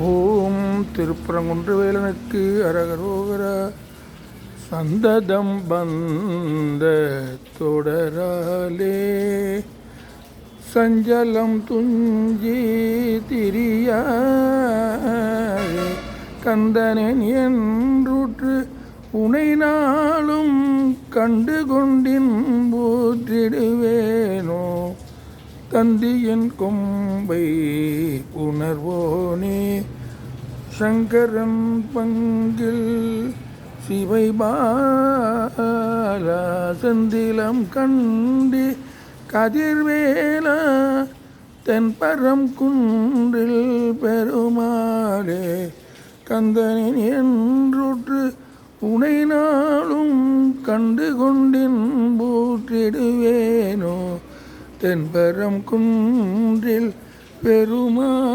ஓம் திருப்பரங்குன்ற வேலனுக்கு அரகரோகர. சந்ததம் வந்த தொடராலே சஞ்சலம் துஞ்சி திரியாரே கந்தனன் என்றுற்று உனை நாளும் கண்டு கொண்டின் போற்றிடுவேனோ தந்தியின் கொம்பை உணர்வோனே சங்கரன் பங்கில் சிவைபாலா செந்திலம் கண்டி கதிர்வேலா தென்பரம் குன்றில் பெருமாளே கந்தனின் என்றுற்று உனை நாளும் கண்டு கொண்டின் போற்றிடுவேனோ தென்பரம் குன்றில் பெருமாளே.